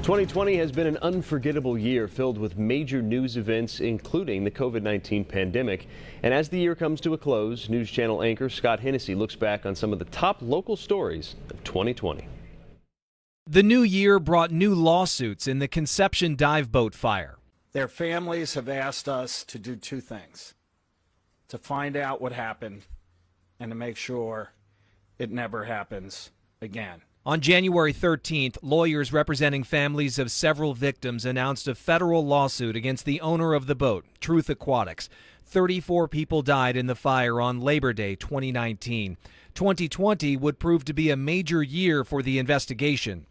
2020 has been an unforgettable year filled with major news events, including the COVID-19 pandemic. And as the year comes to a close, News Channel anchor Scott Hennessy looks back on some of the top local stories of 2020. The new year brought new lawsuits in the Conception dive boat fire. Their families have asked us to do two things: to find out what happened and to make sure it never happens again. On January 13th, lawyers representing families of several victims announced a federal lawsuit against the owner of the boat, Truth Aquatics. 34 people died in the fire on Labor Day 2019. 2020 would prove to be a major year for the investigation.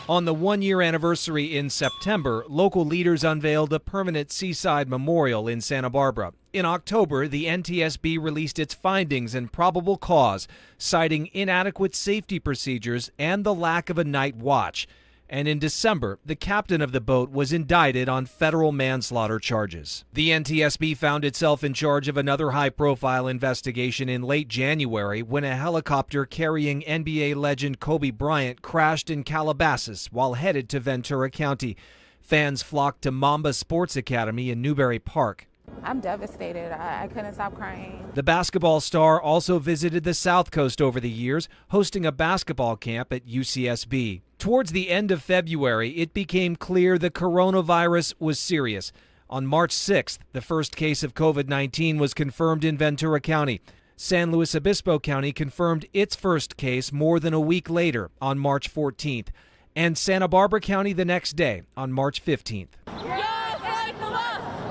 On the one-year anniversary in September, local leaders unveiled a permanent seaside memorial in Santa Barbara. In October, the NTSB released its findings and probable cause, citing inadequate safety procedures and the lack of a night watch. And in December, the captain of the boat was indicted on federal manslaughter charges. The NTSB found itself in charge of another high-profile investigation in late January when a helicopter carrying NBA legend Kobe Bryant crashed in Calabasas while headed to Ventura County. Fans flocked to Mamba Sports Academy in Newberry Park. I'm devastated. I couldn't stop crying. The basketball star also visited the South Coast over the years, hosting a basketball camp at UCSB. Towards the end of February, it became clear the coronavirus was serious. On March 6th, the first case of COVID-19 was confirmed in Ventura County. San Luis Obispo County confirmed its first case more than a week later, on March 14th, and Santa Barbara County the next day, on March 15th.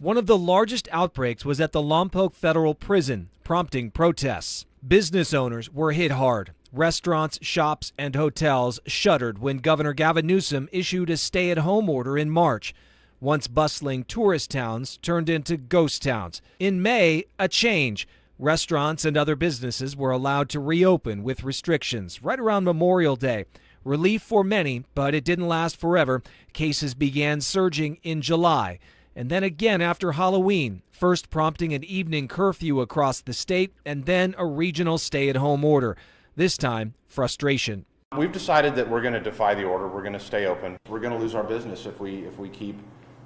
One of the largest outbreaks was at the Lompoc Federal Prison, prompting protests. Business owners were hit hard. Restaurants, shops, and hotels shuttered when Governor Gavin Newsom issued a stay-at-home order in March. Once bustling tourist towns turned into ghost towns. In May, a change. Restaurants and other businesses were allowed to reopen with restrictions right around Memorial Day. Relief for many, but it didn't last forever. Cases began surging in July. And then again after Halloween, first prompting an evening curfew across the state and then a regional stay-at-home order. This time, frustration. We've decided that we're going to defy the order. We're going to stay open. We're going to lose our business if we keep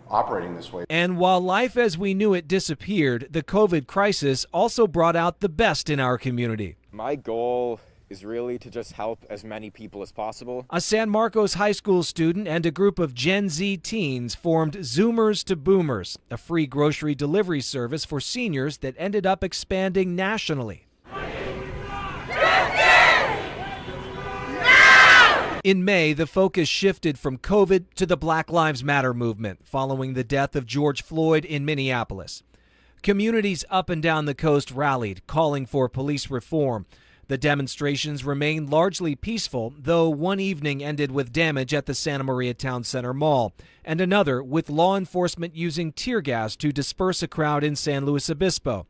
operating this way. And while life as we knew it disappeared, the COVID crisis also brought out the best in our community. My goal is really to just help as many people as possible. A San Marcos high school student and a group of Gen Z teens formed Zoomers to Boomers, a free grocery delivery service for seniors that ended up expanding nationally. In May, the focus shifted from COVID to the Black Lives Matter movement following the death of George Floyd in Minneapolis. Communities up and down the coast rallied, calling for police reform. The demonstrations remained largely peaceful, though one evening ended with damage at the Santa Maria Town Center Mall, and another with law enforcement using tear gas to disperse a crowd in San Luis Obispo.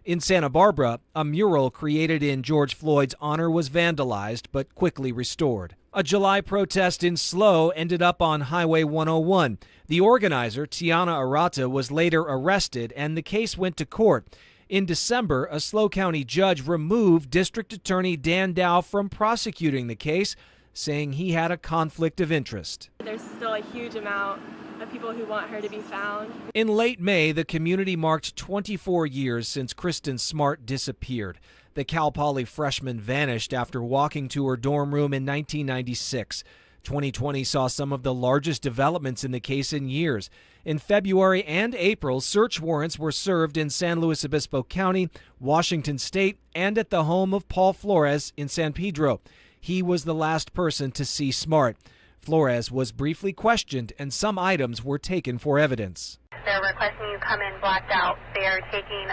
In Santa Barbara, a mural created in George Floyd's honor was vandalized but quickly restored. A July protest in SLO ended up on Highway 101. The organizer, Tiana Arata, was later arrested and the case went to court. In December, a SLO County judge removed District Attorney Dan Dow from prosecuting the case, saying he had a conflict of interest. There's still a huge amount of people who want her to be found. In late May, the community marked 24 years since Kristen Smart disappeared. The Cal Poly freshman vanished after walking to her dorm room in 1996. 2020 saw some of the largest developments in the case in years. In February and April, search warrants were served in San Luis Obispo County, Washington State, and at the home of Paul Flores in San Pedro. He was the last person to see Smart. Flores was briefly questioned and some items were taken for evidence. They're requesting you come in blacked out. They are taking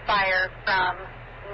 fire from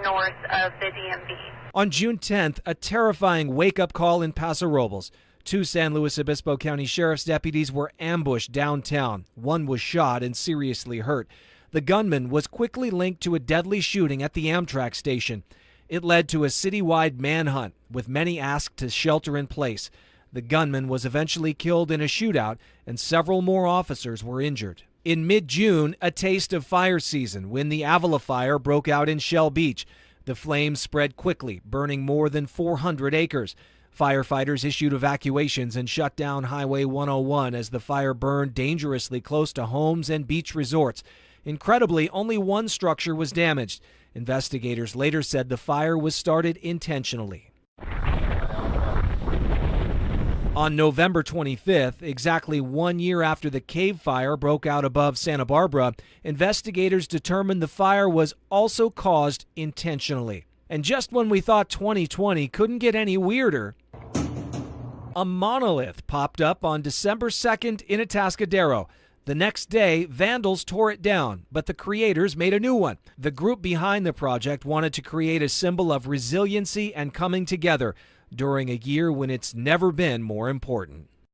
north of the DMV. On June 10th, a terrifying wake-up call in Paso Robles. 2 San Luis Obispo County Sheriff's deputies were ambushed downtown. One was shot and seriously hurt. The gunman was quickly linked to a deadly shooting at the Amtrak station. It led to a citywide manhunt, with many asked to shelter in place. The gunman was eventually killed in a shootout, and several more officers were injured. In mid-June, a taste of fire season when the Avila fire broke out in Shell Beach. The flames spread quickly, burning more than 400 acres. Firefighters issued evacuations and shut down Highway 101 as the fire burned dangerously close to homes and beach resorts. Incredibly, only one structure was damaged. Investigators later said the fire was started intentionally. On November 25th, exactly 1 year after the cave fire broke out above Santa Barbara, investigators determined the fire was also caused intentionally. And just when we thought 2020 couldn't get any weirder, a monolith popped up on December 2nd in Atascadero. The next day, vandals tore it down, but the creators made a new one. The group behind the project wanted to create a symbol of resiliency and coming together during a year when it's never been more important.